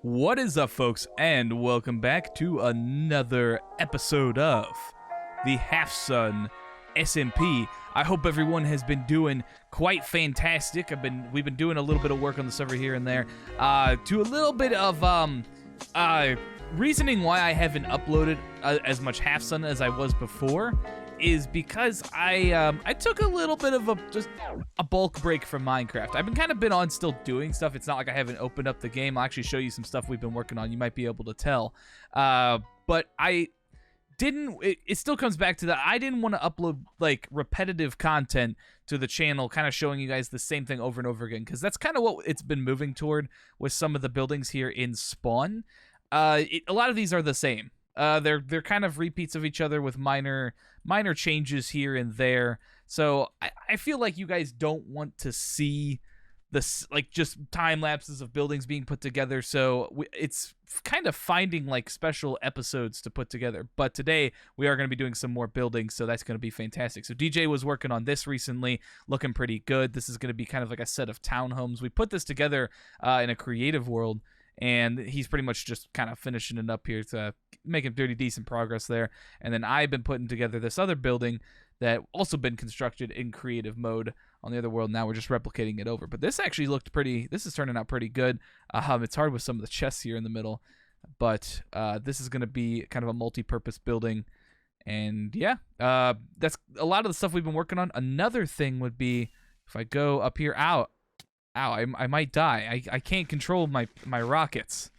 What is up, folks, and welcome back to another episode of the Halfsun SMP. I hope everyone has been doing quite fantastic. We've been doing a little bit of work on the server here and there. To a little bit of reasoning why I haven't uploaded as much Halfsun as I was before is because I took a little bit of a bulk break from Minecraft. I've been on still doing stuff. It's not like I haven't opened up the game. I'll actually show you some stuff we've been working on. You might be able to tell. But I didn't, it still comes back to that. I didn't want to upload like repetitive content to the channel, kind of showing you guys the same thing over and over again, because that's kind of what it's been moving toward with some of the buildings here in Spawn. A lot of these are the same. They're kind of repeats of each other with minor changes here and there. So I feel like you guys don't want to see this, like, just time lapses of buildings being put together. So it's kind of finding like special episodes to put together. But today we are going to be doing some more buildings, so that's going to be fantastic. So DJ was working on this recently, looking pretty good. This is going to be kind of like a set of townhomes. We put this together in a creative world, and he's pretty much just kind of finishing it up here to making pretty decent progress there. And then I've been putting together this other building that also been constructed in creative mode on the other world. Now we're just replicating it over. But this actually looked pretty, this is turning out pretty good. It's hard with some of the chests here in the middle, but this is going to be kind of a multi-purpose building. And yeah, that's a lot of the stuff we've been working on. Another thing would be, if I go up here, ow, I might die. I can't control my rockets.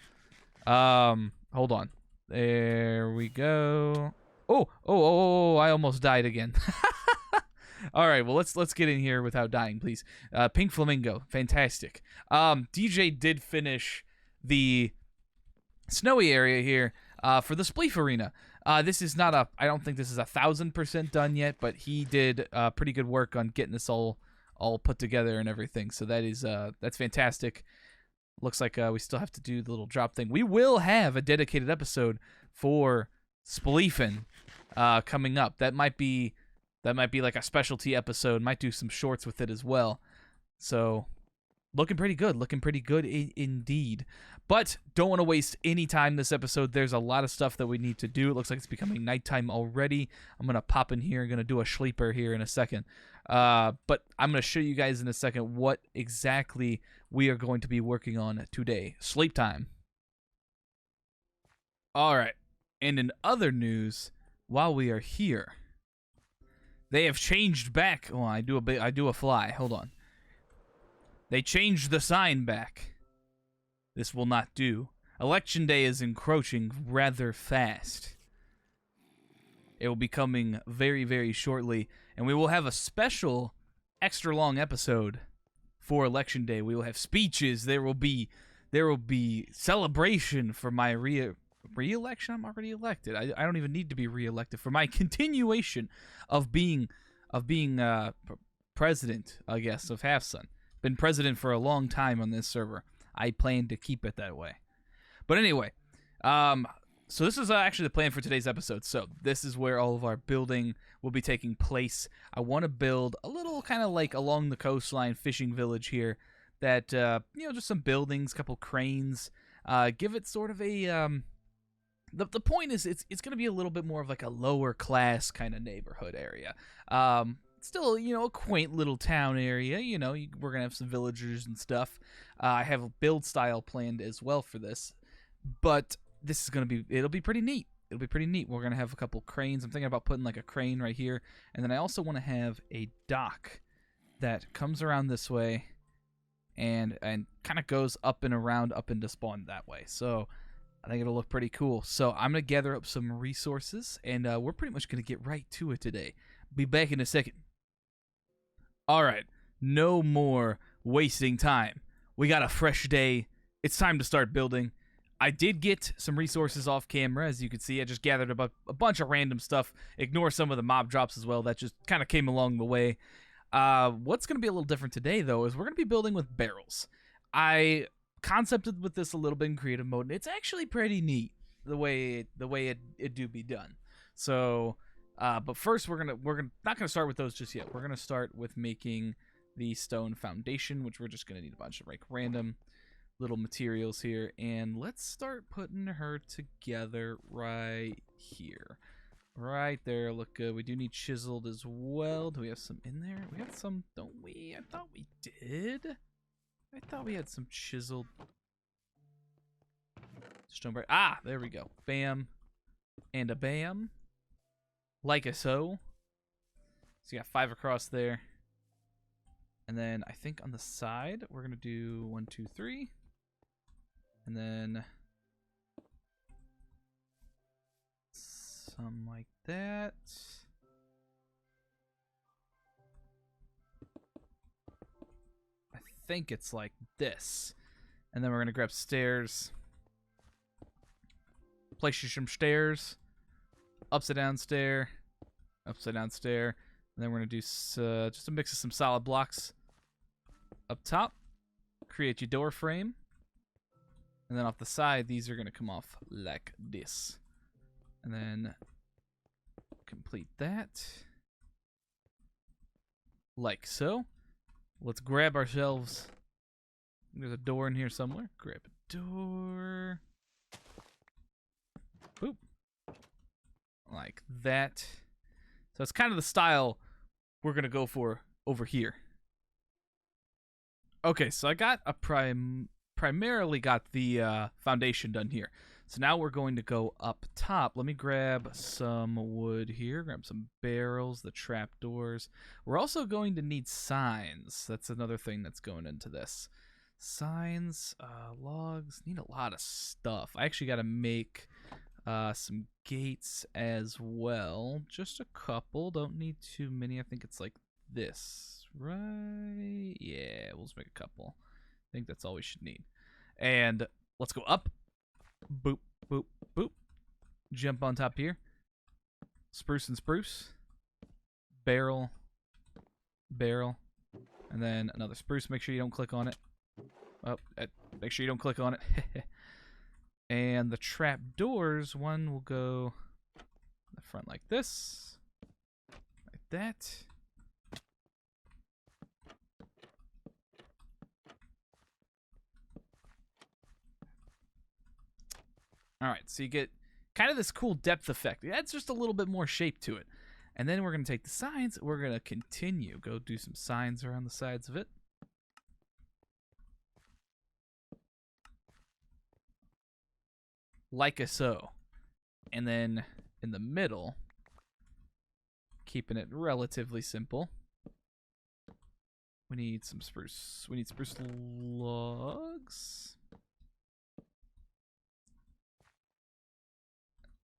Hold on. There we go. Oh, I almost died again. All right, well, let's get in here without dying, please. Pink Flamingo, fantastic. DJ did finish the snowy area here for the Spleef Arena. This is not I don't think this is 1,000% done yet, but he did pretty good work on getting this all put together and everything. So that is that's fantastic. Looks like we still have to do the little drop thing. We will have a dedicated episode for Spleefing coming up. That might be like a specialty episode. Might do some shorts with it as well. So looking pretty good indeed. But don't want to waste any time this episode. There's a lot of stuff that we need to do. It looks like it's becoming nighttime already. I'm gonna pop in here. I'm gonna do a sleeper here in a second. But I'm gonna show you guys in a second what exactly we are going to be working on today. Sleep time. All right. And in other news, while we are here, they have changed back. Oh, I do a fly. Hold on. They changed the sign back. This will not do. Election day is encroaching rather fast. It will be coming very, very shortly, and we will have a special, extra long episode for Election Day. We will have speeches. There will be celebration for my re-election. I'm already elected. I don't even need to be re-elected for my continuation of being president, I guess, of Halfsun. Been president for a long time on this server. I plan to keep it that way. But anyway, so this is actually the plan for today's episode. So this is where all of our building will be taking place. I want to build a little kind of like along the coastline fishing village here that, just some buildings, couple cranes, give it sort of a, the point is it's going to be a little bit more of like a lower class kind of neighborhood area. Still, a quaint little town area. We're going to have some villagers and stuff. I have a build style planned as well for this. But this is going to be, it'll be pretty neat. It'll be pretty neat. We're going to have a couple cranes. I'm thinking about putting like a crane right here. And then I also want to have a dock that comes around this way and kind of goes up and around up into Spawn that way. So I think it'll look pretty cool. So I'm going to gather up some resources, and we're pretty much going to get right to it today. Be back in a second. All right, no more wasting time. We got a fresh day. It's time to start building. I did get some resources off camera, as you can see. I just gathered a bunch of random stuff. Ignore some of the mob drops as well. That just kind of came along the way. What's going to be a little different today, though, is we're going to be building with barrels. I concepted with this a little bit in creative mode, and it's actually pretty neat the way it do be done. So, but first we're not gonna start with those just yet. We're gonna start with making the stone foundation, which we're just gonna need a bunch of like random little materials here, and let's start putting her together right here. Right there, look good. We do need chiseled as well. Do we have some in there? We have some, don't we? I thought we did. I thought we had some chiseled stonebrick. Ah, there we go. Bam. And a bam. Like a so. So you got 5 across there. And then I think on the side, we're going to do 1, 2, 3. And then some like that. I think it's like this. And then we're going to grab stairs. Place you some stairs. Upside down stair. Upside down stair. And then we're going to do just a mix of some solid blocks up top. Create your door frame. And then off the side, these are going to come off like this. And then complete that. Like so. Let's grab ourselves. There's a door in here somewhere. Grab a door. Boop. Like that. So it's kind of the style we're going to go for over here. Okay, so I got a primarily got the foundation done here. So now we're going to go up top. Let me grab some wood here. Grab some barrels, the trapdoors. We're also going to need signs. That's another thing that's going into this. Signs, logs, need a lot of stuff. I actually got to make some gates as well. Just a couple. Don't need too many. I think it's like this, right? Yeah, we'll just make a couple. I think that's all we should need. And let's go up. Boop, boop, boop. Jump on top here. Spruce and spruce. Barrel. Barrel. And then another spruce. Make sure you don't click on it. Oh, make sure you don't click on it. And the trap doors, one will go in the front like this. Like that. Alright, so you get kind of this cool depth effect. It adds just a little bit more shape to it. And then we're going to take the signs, we're going to continue. Go do some signs around the sides of it. Like a so. And then in the middle, keeping it relatively simple, we need some spruce. We need spruce logs.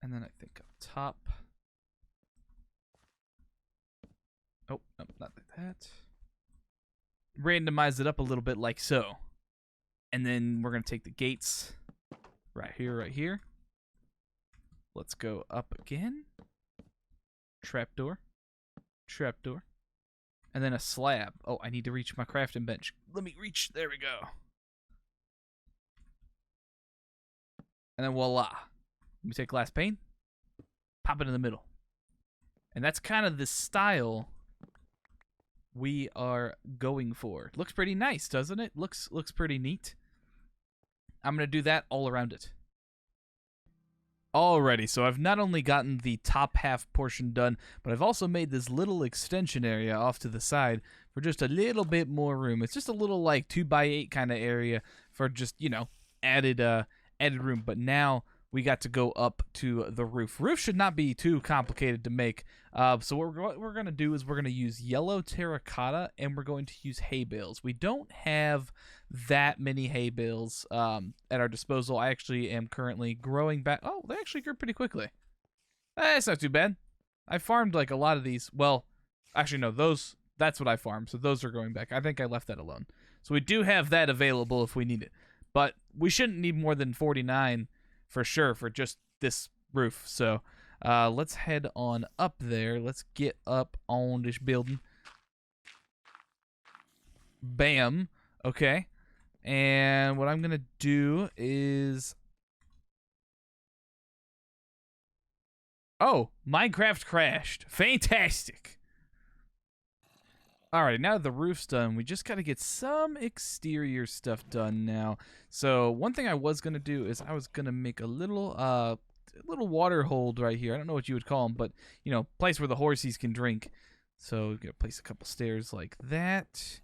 And then I think up top. Oh, no, not like that. Randomize it up a little bit like so. And then we're going to take the gates right here, right here. Let's go up again. Trapdoor. Trapdoor. And then a slab. Oh, I need to reach my crafting bench. Let me reach. There we go. And then voila. Let me take glass pane. Pop it in the middle. And that's kind of the style we are going for. Looks pretty nice, doesn't it? Looks pretty neat. I'm going to do that all around it. Alrighty, so I've not only gotten the top half portion done, but I've also made this little extension area off to the side for just a little bit more room. It's just a little like 2x8 kind of area for just, you know, added room. But now we got to go up to the roof. Roof should not be too complicated to make. So what we're going to do is we're going to use yellow terracotta, and we're going to use hay bales. We don't have that many hay bales at our disposal. I actually am currently growing back. Oh, they actually grew pretty quickly. It's not too bad. I farmed like a lot of these. Well, actually, no, that's what I farmed. So those are growing back. I think I left that alone. So we do have that available if we need it. But we shouldn't need more than 49 for sure for just this roof. So let's head on up there. Let's get up on this building. Bam. Okay. And what I'm going to do is... Oh, Minecraft crashed. Fantastic. All right, now that the roof's done, we just got to get some exterior stuff done now. So one thing I was going to do is I was going to make a little water hold right here. I don't know what you would call them, but, you know, place where the horsies can drink. So we're going to place a couple stairs like that.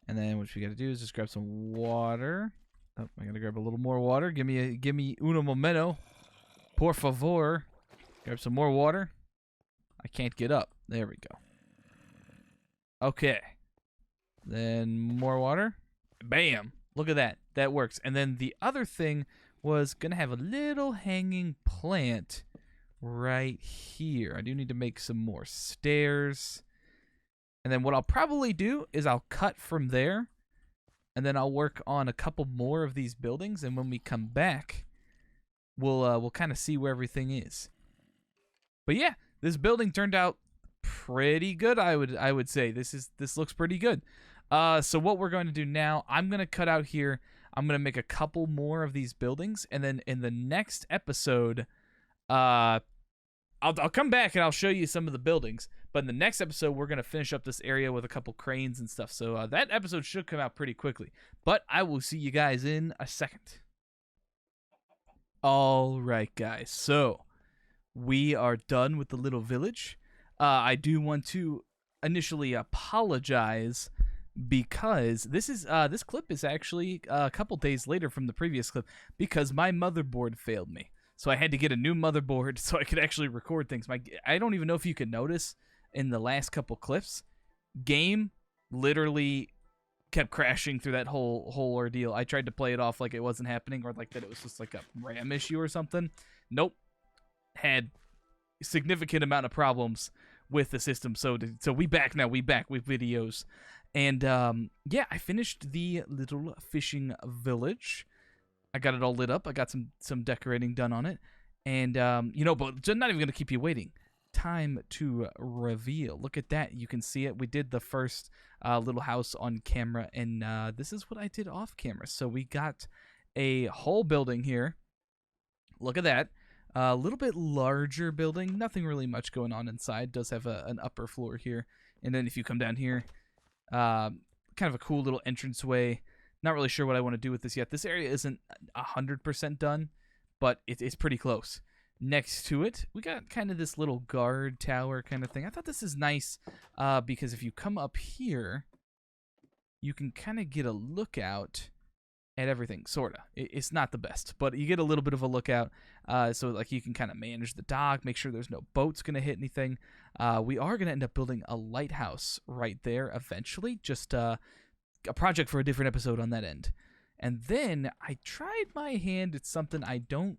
And then what we got to do is just grab some water. Oh, I got to grab a little more water. Give me uno momento. Por favor. Grab some more water. I can't get up. There we go. Okay. Then more water. Bam. Look at that. That works. And then the other thing was going to have a little hanging plant right here. I do need to make some more stairs. And then what I'll probably do is I'll cut from there. And then I'll work on a couple more of these buildings. And when we come back, we'll kind of see where everything is. But yeah, this building turned out pretty good. I would say this looks pretty good. So what we're going to do now, I'm going to cut out here. I'm going to make a couple more of these buildings, and then in the next episode, I'll come back and I'll show you some of the buildings. But in the next episode, we're going to finish up this area with a couple cranes and stuff. So that episode should come out pretty quickly. But I will see you guys in a second. All right, guys. So we are done with the little village. I do want to initially apologize because this clip is actually a couple days later from the previous clip because my motherboard failed me. So I had to get a new motherboard so I could actually record things. I don't even know if you can notice in the last couple clips, game literally kept crashing through that whole ordeal. I tried to play it off like it wasn't happening or like that it was just like a RAM issue or something. Nope. Had significant amount of problems with the system. So we back now. We back with videos. And yeah, I finished the little fishing village. I got it all lit up. I got some decorating done on it. And you know, but I'm not even going to keep you waiting. Time to reveal. Look at that. You can see it. We did the first little house on camera, and this is what I did off camera. So we got a whole building here. Look at that. A little bit larger building. Nothing really much going on inside. Does have an upper floor here. And then if you come down here, kind of a cool little entranceway. Not really sure what I want to do with this yet. This area isn't 100% done, but it's pretty close. Next to it, we got kind of this little guard tower kind of thing. I thought this is nice because if you come up here, you can kind of get a lookout at everything, sort of. It's not the best, but you get a little bit of a lookout. So like you can kind of manage the dock, make sure there's no boats going to hit anything. We are going to end up building a lighthouse right there eventually, just a project for a different episode on that end. And then I tried my hand at something I don't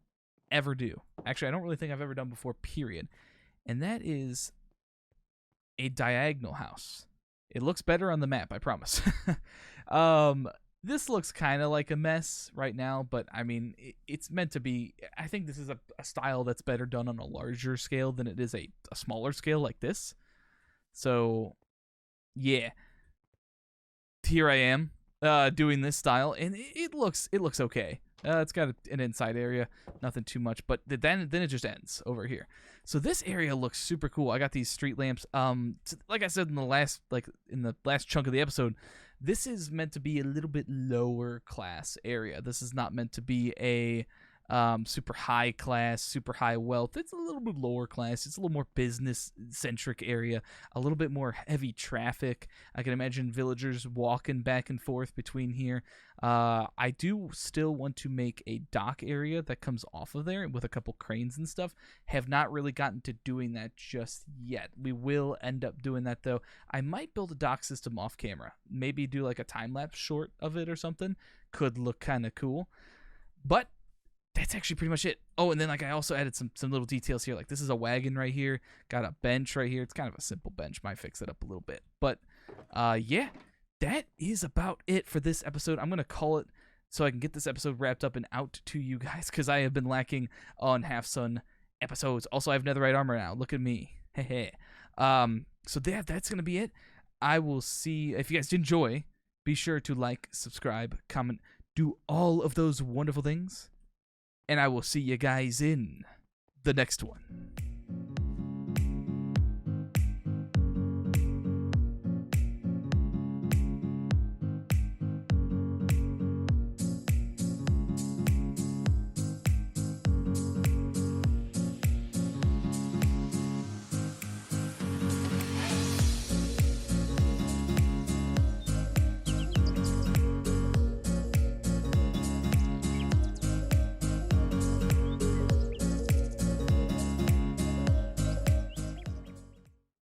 ever do. Actually, I don't really think I've ever done before, period. And that is a diagonal house. It looks better on the map, I promise. This looks kind of like a mess right now, but I mean, it's meant to be. I think this is a style that's better done on a larger scale than it is a smaller scale like this. So, yeah. Here I am doing this style, and it looks okay. It's got an inside area, nothing too much, but then it just ends over here. So this area looks super cool. I got these street lamps. Like I said in the last chunk of the episode, this is meant to be a little bit lower class area. This is not meant to be a super high class, super high wealth. It's a little bit lower class. It's a little more business centric area, a little bit more heavy traffic. I can imagine villagers walking back and forth between here. I do still want to make a dock area that comes off of there with a couple cranes and stuff. Have not really gotten to doing that just yet. We will end up doing that though. I might build a dock system off camera. Maybe do like a time-lapse short of it or something. Could look kind of cool. But that's actually pretty much it. Oh, and then like I also added some little details here. Like this is a wagon right here. Got a bench right here. It's kind of a simple bench. Might fix it up a little bit. But yeah, that is about it for this episode. I'm going to call it so I can get this episode wrapped up and out to you guys because I have been lacking on Halfsun episodes. Also, I have netherite armor now. Look at me. Hey. So that's going to be it. I will see. If you guys did enjoy, be sure to like, subscribe, comment, do all of those wonderful things. And I will see you guys in the next one.